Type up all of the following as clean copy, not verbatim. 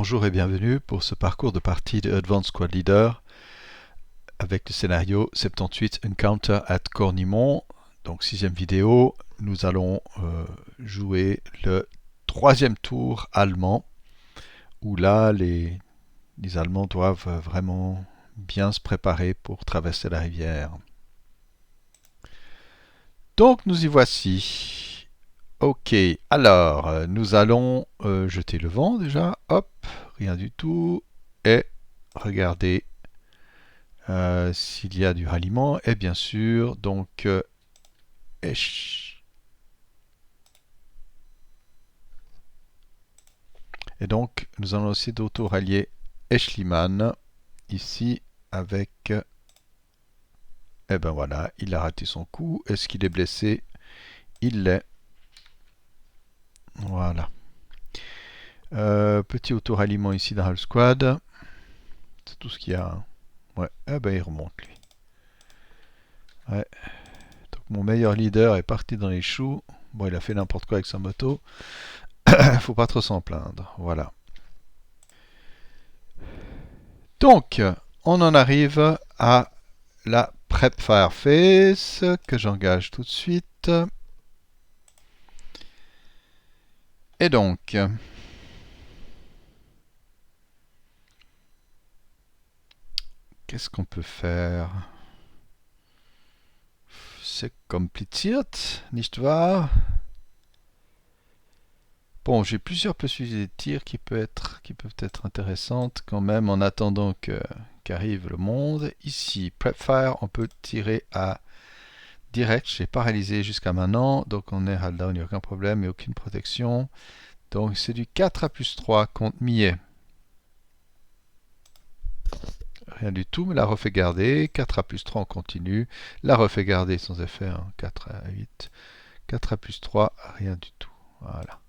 Bonjour et bienvenue pour ce parcours de partie de Advanced Squad Leader avec le scénario 78 Encounter at Cornimont. Donc sixième vidéo, nous allons jouer le troisième tour allemand où là les Allemands doivent vraiment bien se préparer pour traverser la rivière. Donc nous y voici. Ok, alors nous allons jeter le vent déjà. Hop, rien du tout. Et regardez s'il y a du ralliement. Et bien sûr, donc Esch. Et donc nous allons aussi d'auto-rallier Eschliman ici avec. Et ben voilà, il a raté son coup. Est-ce qu'il est blessé? Il l'est. Voilà. Petit auto-ralliement ici dans Half Squad. C'est tout ce qu'il y a. Hein. Ouais, eh ben il remonte lui. Ouais. Donc mon meilleur leader est parti dans les choux. Bon, il a fait n'importe quoi avec sa moto. Faut pas trop s'en plaindre. Voilà. Donc, on en arrive à la Prep Fire Phase que j'engage tout de suite. Et donc, qu'est-ce qu'on peut faire? C'est kompliziert, nicht wahr? Bon, j'ai plusieurs possibilités de tir qui peuvent être intéressantes quand même en attendant qu'arrive le monde. Ici, Prep Fire, on peut tirer à direct. J'ai paralysé jusqu'à maintenant, donc on est hold down, il n'y a aucun problème et aucune protection. Donc c'est du 4 à plus 3 contre Millet. Rien du tout, mais la refait garder. 4 à plus 3, on continue. La refait garder sans effet. Hein. 4 à 8. 4 à plus 3, rien du tout. Voilà.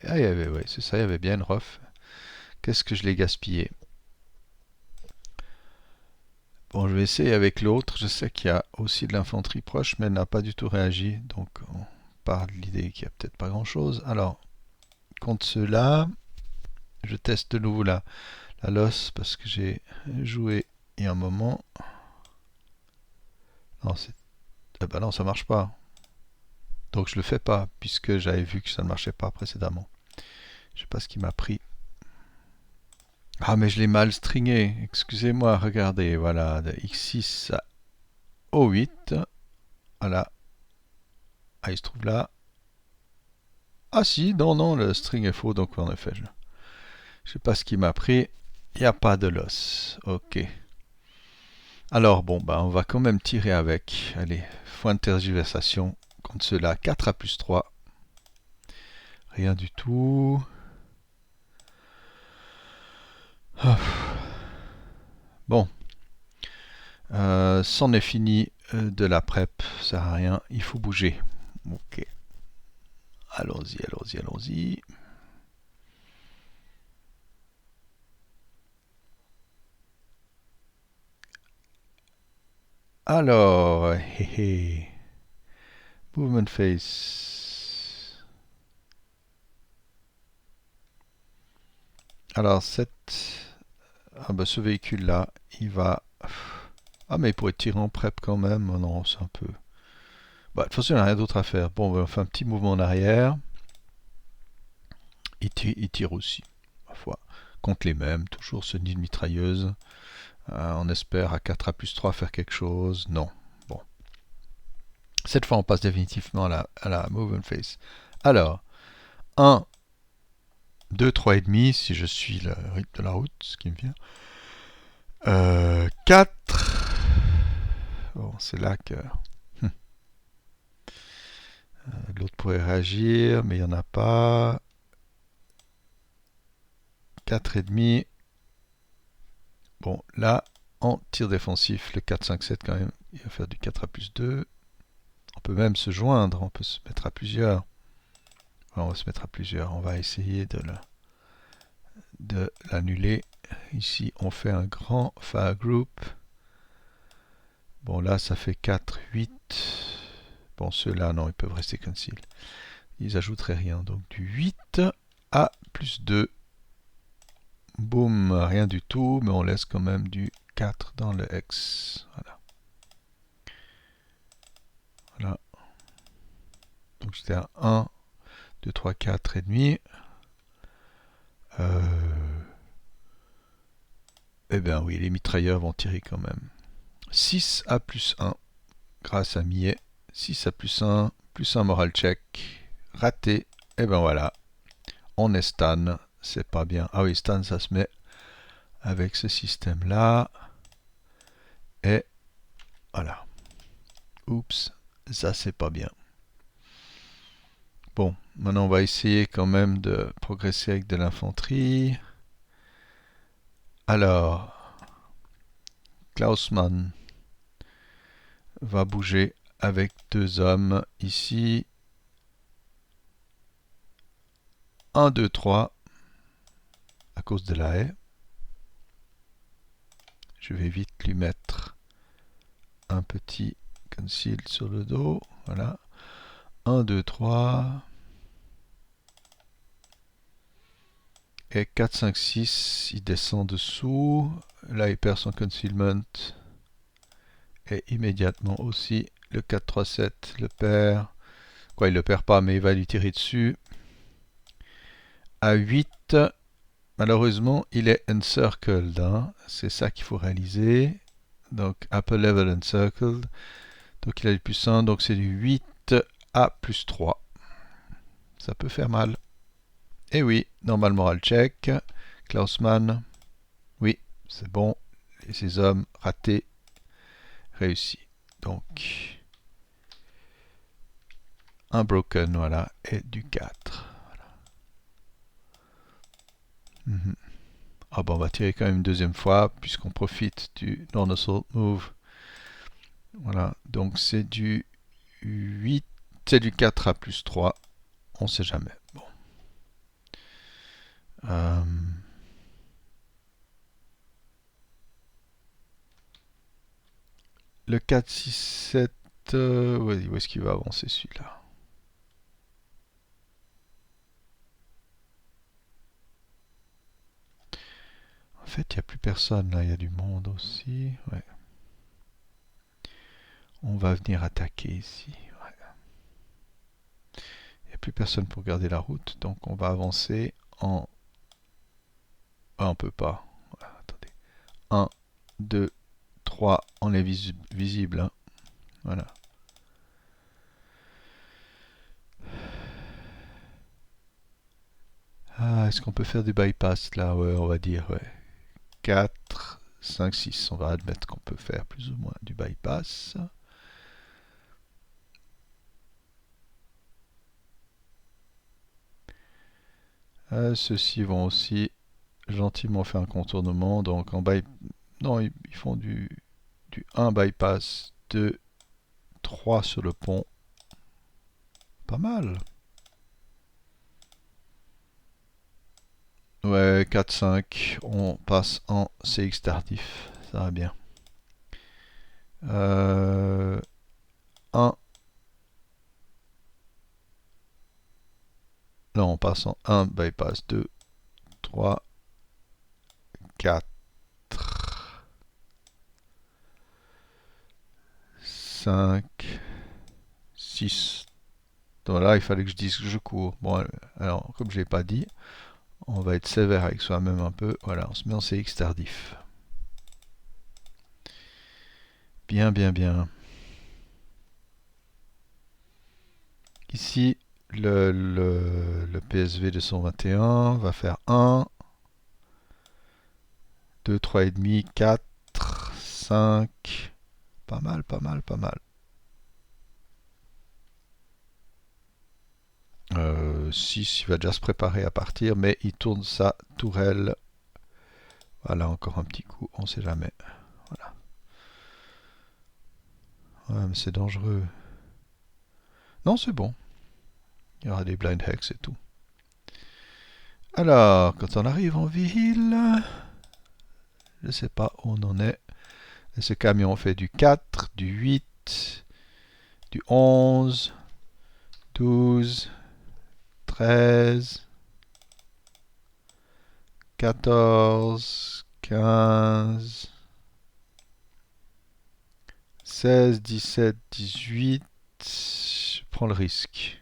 Ah, il y avait, ouais, c'est ça, il y avait bien une ref. Qu'est-ce que je l'ai gaspillé? Bon, je vais essayer avec l'autre. Je sais qu'il y a aussi de l'infanterie proche, mais elle n'a pas du tout réagi. Donc, on part de l'idée qu'il n'y a peut-être pas grand-chose. Alors, contre ceux-là, je teste de nouveau la LOS parce que j'ai joué il y a un moment. Non, bah non, ça marche pas. Donc je le fais pas puisque j'avais vu que ça ne marchait pas précédemment. Je sais pas ce qui m'a pris. Ah mais je l'ai mal stringé. Excusez-moi, regardez, voilà, de X6 à O8. Voilà. Ah, il se trouve là. Ah si, non, non, le string est faux, donc en effet, je sais pas ce qui m'a pris. Il n'y a pas de loss. Ok. Alors bon, bah on va quand même tirer avec. Allez, point de tergiversation contre ceux-là. 4 à plus 3. Rien du tout. Bon. C'en est fini de la prep. Ça sert à rien. Il faut bouger. Ok. Allons-y, allons-y, allons-y. Alors, movement face. Alors, ah bah, ce véhicule-là, il va. Ah, mais il pourrait tirer en prep quand même. Oh non, c'est un peu. Bah, de toute façon, il n'y a rien d'autre à faire. Bon, on fait un petit mouvement en arrière. Il tire aussi, parfois. Contre les mêmes, toujours ce nid de mitrailleuse. On espère à 4 à plus 3 faire quelque chose. Non. Bon. Cette fois, on passe définitivement à la movement face. Alors, 1, 2, 3 et demi, si je suis le rythme de la route, ce qui me vient. 4. Bon, c'est là que l'autre pourrait réagir, mais il n'y en a pas. 4 et demi. Bon, là, en tir défensif, le 4, 5, 7 quand même, il va faire du 4 à plus 2. On peut même se joindre, on peut se mettre à plusieurs. Enfin, on va se mettre à plusieurs, on va essayer de l'annuler. Ici, on fait un grand fire group. Bon, là, ça fait 4, 8. Bon, ceux-là, non, ils peuvent rester concealed. Ils ajouteraient rien. Donc, du 8. A plus 2. Boum, rien du tout, mais on laisse quand même du 4 dans le X. Voilà. Voilà. Donc c'était à 1, 2, 3, 4 et demi. Eh bien oui, les mitrailleurs vont tirer quand même. 6 à plus 1, grâce à Millet. 6 à plus 1 moral check. Raté. Et ben voilà. On est stan. C'est pas bien. Ah oui, stan, ça se met avec ce système-là. Et voilà. Oups, ça c'est pas bien. Bon, maintenant on va essayer quand même de progresser avec de l'infanterie. Alors, Klausmann va bouger avec 2 hommes ici. 1, 2, 3, à cause de la haie. Je vais vite lui mettre un petit conceal sur le dos. Voilà. 1, 2, 3. Et 4, 5, 6, il descend dessous. Là, il perd son concealment. Et immédiatement aussi, le 4, 3, 7 le perd. Quoi, il le perd pas, mais il va lui tirer dessus. À 8, malheureusement, il est encircled. Hein. C'est ça qu'il faut réaliser. Donc, upper level encircled. Donc, il a du plus 1, donc c'est du 8 à plus 3. Ça peut faire mal. Et oui, normal moral check. Klausmann, oui, c'est bon. Et ces hommes, ratés, réussi. Donc, un broken, voilà, et du 4. Voilà. Ah bon, on va tirer quand même une deuxième fois, puisqu'on profite du non-assault move. Voilà, donc c'est du 8, c'est du 4 à plus 3. On sait jamais. Bon. Le 4, 6, 7, où est-ce qu'il va avancer celui-là? En fait, il n'y a plus personne là, il y a du monde aussi. Ouais. On va venir attaquer ici. Ouais. Il n'y a plus personne pour garder la route, donc on va avancer en... Ah, on peut pas. Voilà, attendez. 1, 2, 3, on est visible. Hein. Voilà. Ah, est-ce qu'on peut faire du bypass là? Ouais, on va dire, ouais. 4, 5, 6. On va admettre qu'on peut faire plus ou moins du bypass. Ceux-ci vont aussi gentiment faire un contournement. Donc en non, ils font du 1 bypass, 2, 3 sur le pont. Pas mal. Ouais, 4, 5. On passe en CX tardif. Ça va bien. 1. Non, on passe en 1 bypass, 2, 3, 4, 5, 6. Voilà, il fallait que je dise que je cours. Bon, alors, comme je l'ai pas dit, on va être sévère avec soi-même un peu. Voilà, on se met en CX tardif. Bien, bien, bien. Ici, le PSV 221 va faire 1, 2, 3 et demi, 4, 5. Pas mal, pas mal, pas mal. 6, il va déjà se préparer à partir, mais il tourne sa tourelle. Voilà, encore un petit coup, on sait jamais. Voilà. Ouais, mais c'est dangereux. Non, c'est bon. Il y aura des blind hex et tout. Alors, quand on arrive en ville, je sais pas où on en est. Et ce camion fait du 4, du 8, du 11, 12, 13, 14, 15, 16, 17, 18. Je prends le risque.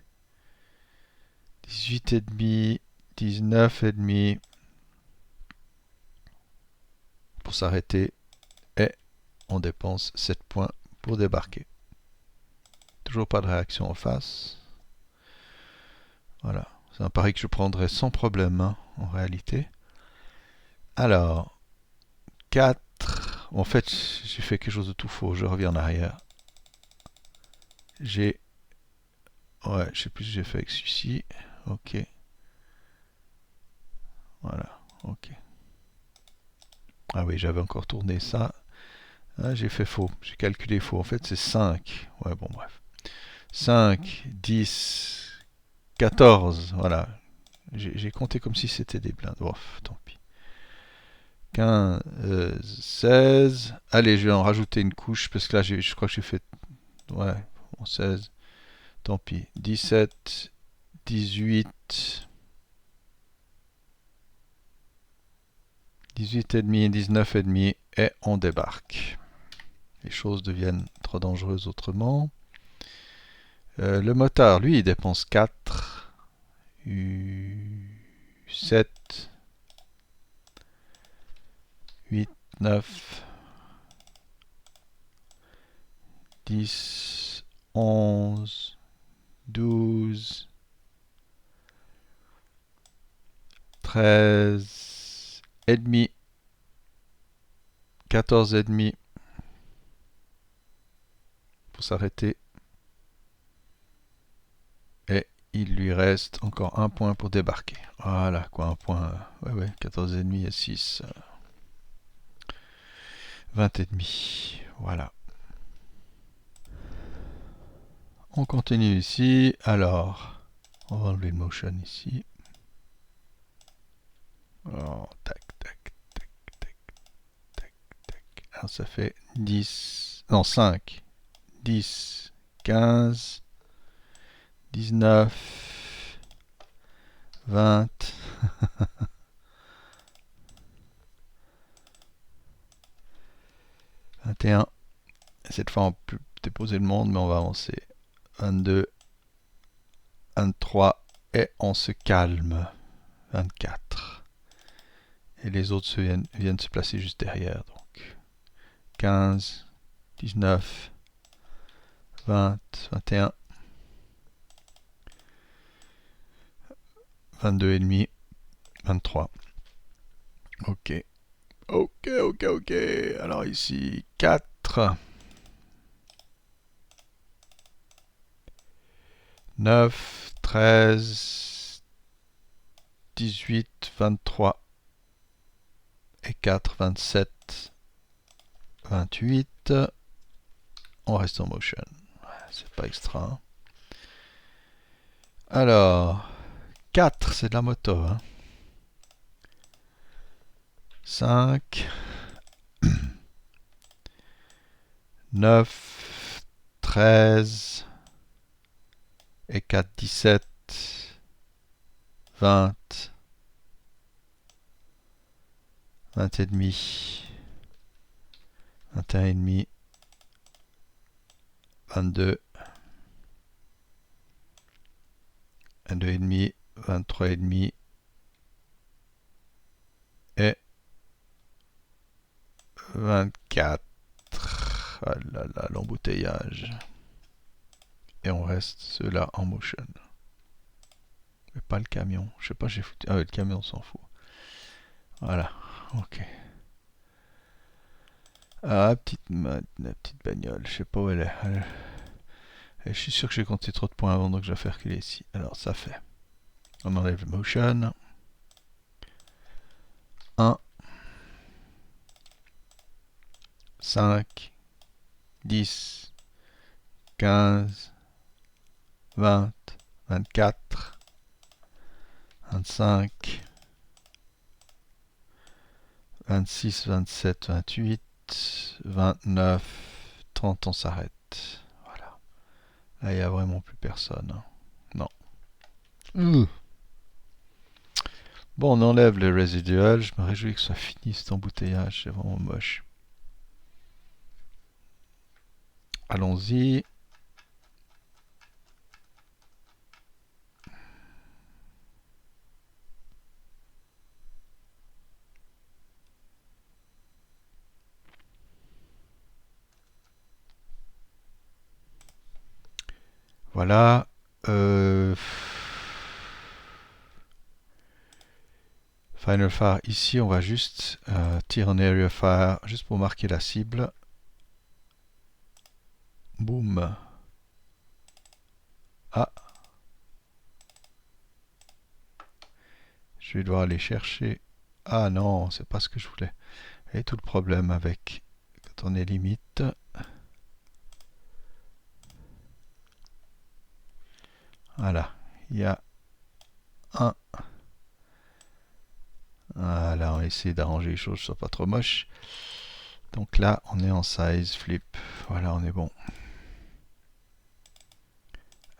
18 et demi, 19 et demi. Pour s'arrêter. Et on dépense 7 points pour débarquer. Toujours pas de réaction en face. Voilà. C'est un pari que je prendrai sans problème, hein, en réalité. Alors, 4. En fait, j'ai fait quelque chose de tout faux. Je reviens en arrière. J'ai... Ouais, je sais plus ce que j'ai fait avec celui-ci. Ok. Voilà, ok. Ah oui, j'avais encore tourné ça. Ah, j'ai fait faux. J'ai calculé faux. En fait, c'est 5. Ouais, bon, bref. 5, 10, 14. Voilà. J'ai compté comme si c'était des blindes. Ouf, tant pis. 15, 16. Allez, je vais en rajouter une couche parce que là, je crois que j'ai fait. Ouais, bon, 16. Tant pis. 17, 18. 18 et demi, 19 et demi. Et on débarque. Les choses deviennent trop dangereuses autrement. Le motard, lui, il dépense 4, 7, 8, 9, 10, 11, 12, 13 et demi, 14 et demi pour s'arrêter. Et il lui reste encore un point pour débarquer. Voilà, quoi, un point. Ouais, 14 et demi et 6. 20 et demi. Voilà. On continue ici. Alors, on va enlever le motion ici. Alors, tac, tac, tac, tac, tac, tac. Alors, ça fait 10, non, 5, 10, 15, 19, 20, 21. Cette fois, on peut déposer le monde, mais on va avancer. 22, 23, et on se calme. 24. Et les autres viennent se placer juste derrière. Donc 15, 19, 20, 21, 22 et demi, 23. Ok. Ok. Alors ici, 4, 9, 13, 18, 23 et 4, 27, 28. On reste en motion. C'est pas extra. Alors, 4, c'est de la moto. Hein. 5, 9, 13 et 4, 17, 20, 20 et demi, 21 et demi, 22, 22 et demi, 23 et demi et 24. Ah là là, l'embouteillage. Et on reste ceux-là en motion. Mais pas le camion. Je sais pas, j'ai foutu. Ah oui, le camion, on s'en fout. Voilà, ok. Ah, la petite bagnole, je sais pas où elle est. Je suis sûr que j'ai compté trop de points avant, donc je vais faire reculer ici. Alors, ça fait. On enlève le motion. 1, 5, 10, 15, 20, 24, 25, 26, 27, 28, 29, 30, on s'arrête. Voilà. Là, il n'y a vraiment plus personne. Hein. Non. Bon, on enlève les résiduels. Je me réjouis que ce soit fini cet embouteillage. C'est vraiment moche. Allons-y. Voilà. Final Fire. Ici, on va juste tirer en area fire, juste pour marquer la cible. Boum. Ah. Je vais devoir aller chercher. Ah non, c'est pas ce que je voulais. Et tout le problème avec quand on est limite. Voilà. Il y a un. Voilà, on va essayer d'arranger les choses, soit pas trop moche. Donc là, on est en size flip. Voilà, on est bon.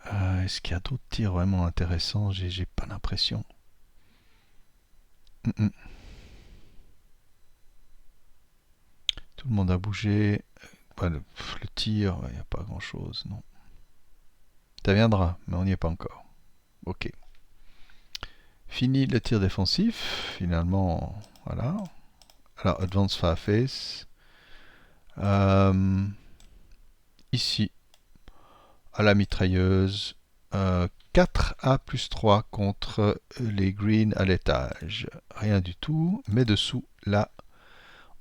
Est-ce qu'il y a d'autres tirs vraiment intéressants? J'ai pas l'impression. Tout le monde a bougé. Ouais, le tir, il n'y a pas grand chose, non. Ça viendra, mais on n'y est pas encore. Ok. Fini le tir défensif. Finalement, voilà. Alors, Advanced Fireface. Ici, à la mitrailleuse. 4A plus 3 contre les greens à l'étage. Rien du tout. Mais dessous, là,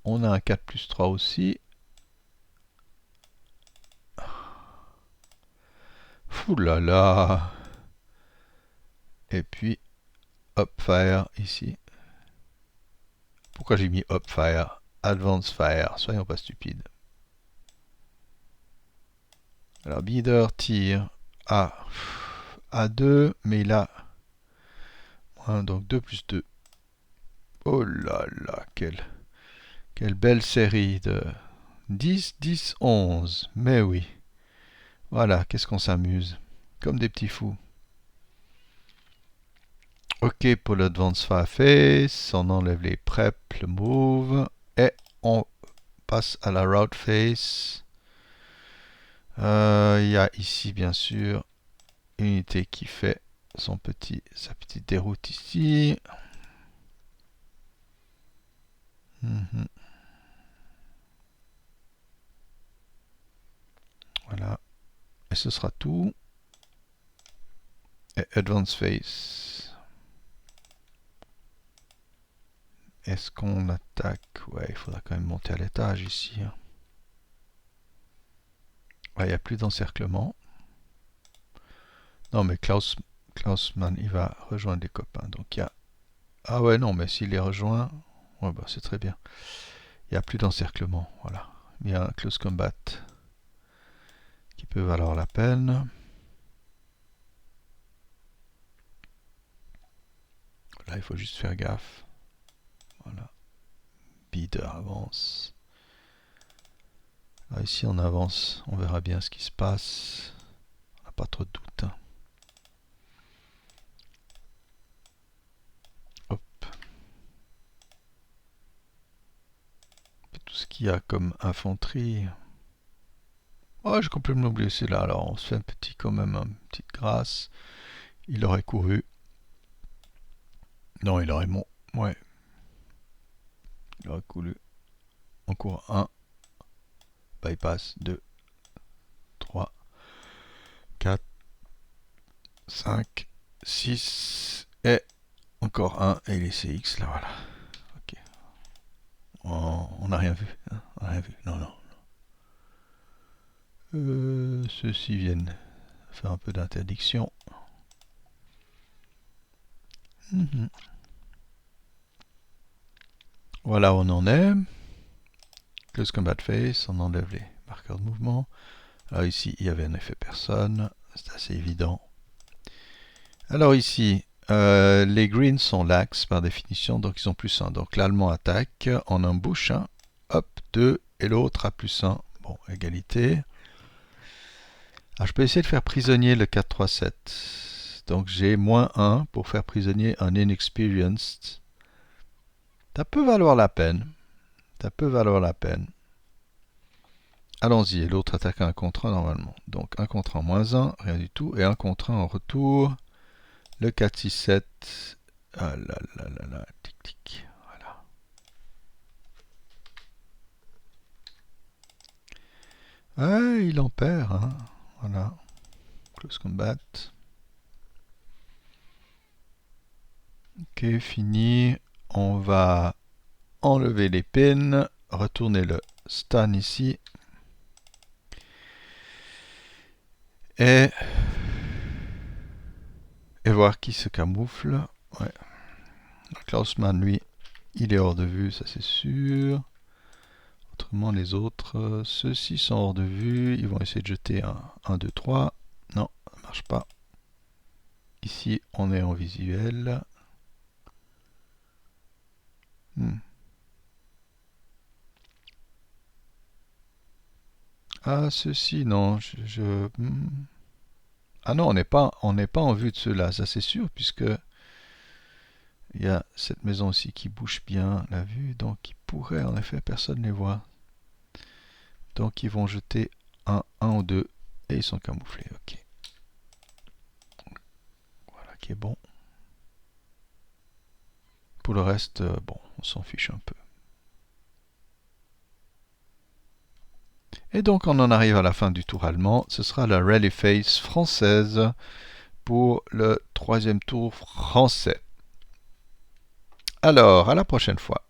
on a un 4 plus 3 aussi. Ouh là là. Et puis, Up Fire ici. Pourquoi j'ai mis Up Fire? Advance Fire. Soyons pas stupides. Alors, Beater tire à 2, mais il a donc 2 plus 2. Oh là là, quelle belle série de 10, 10, 11. Mais oui. Voilà, qu'est-ce qu'on s'amuse. Comme des petits fous. Ok pour l'Advance Fireface. On enlève les prep, le move. Et on passe à la Route Face. Il y a ici, bien sûr, une unité qui fait sa petite déroute ici. Voilà. Et ce sera tout. Et Advance Face. Est-ce qu'on attaque? Ouais, il faudra quand même monter à l'étage ici. Ouais, il n'y a plus d'encerclement. Non, mais Klausmann, il va rejoindre les copains. Donc il y a... Ah ouais, non, mais s'il les rejoint, ouais, bah, c'est très bien. Il n'y a plus d'encerclement. Voilà. Il y a un close combat qui peut valoir la peine. Là, il faut juste faire gaffe. Voilà. Beater avance. Là, ici, on avance. On verra bien ce qui se passe. On n'a pas trop de doute. Hop. Tout ce qu'il y a comme infanterie. Oh, j'ai complètement oublié celui-là. Alors, on se fait un petit, quand même, une petite grâce. Il aurait couru. Non, il aurait ouais. Il aurait couru. On court 1. Bypass 2. 3. 4. 5. 6. Et encore 1. Et les CX, là, voilà. Ok. On n'a rien vu. Hein, on n'a rien vu. Non, non. Ceux-ci viennent faire un peu d'interdiction. Voilà où on en est. Close Combat Face, on enlève les marqueurs de mouvement. Alors ici, il y avait en effet personne. C'est assez évident. Alors ici, les greens sont lax par définition, donc ils ont plus 1. Donc l'allemand attaque en un bouche. Hop, 2. Et l'autre a plus 1. Bon, égalité. Alors je peux essayer de faire prisonnier le 4-3-7. Donc j'ai -1 pour faire prisonnier un inexperienced. Ça peut valoir la peine. Ça peut valoir la peine. Allons-y, et l'autre attaque à 1 contre 1 normalement. Donc 1 contre 1, -1, rien du tout. Et 1 contre 1 en retour. Le 4, 6, 7. Ah là là là là, tic tic. Voilà. Ouais, il en perd. Hein. Voilà. Close combat. Ok, fini. On va enlever les pins. Retourner le stun ici. Et voir qui se camoufle. Ouais. Klausman, lui, il est hors de vue, ça c'est sûr. Autrement, les autres, ceux-ci sont hors de vue. Ils vont essayer de jeter un 1, 2, 3. Non, ça ne marche pas. Ici, on est en visuel. Ah, ceux-ci, non. Ah non, on n'est pas en vue de ceux-là, ça c'est sûr, puisque il y a cette maison aussi qui bouge bien la vue, donc ils pourraient, en effet, personne ne les voit. Donc ils vont jeter un ou 2 et ils sont camouflés. Ok. Voilà qui est bon. Pour le reste, bon, on s'en fiche un peu. Et donc on en arrive à la fin du tour allemand. Ce sera la Rally Face française pour le 3e tour français. Alors, à la prochaine fois.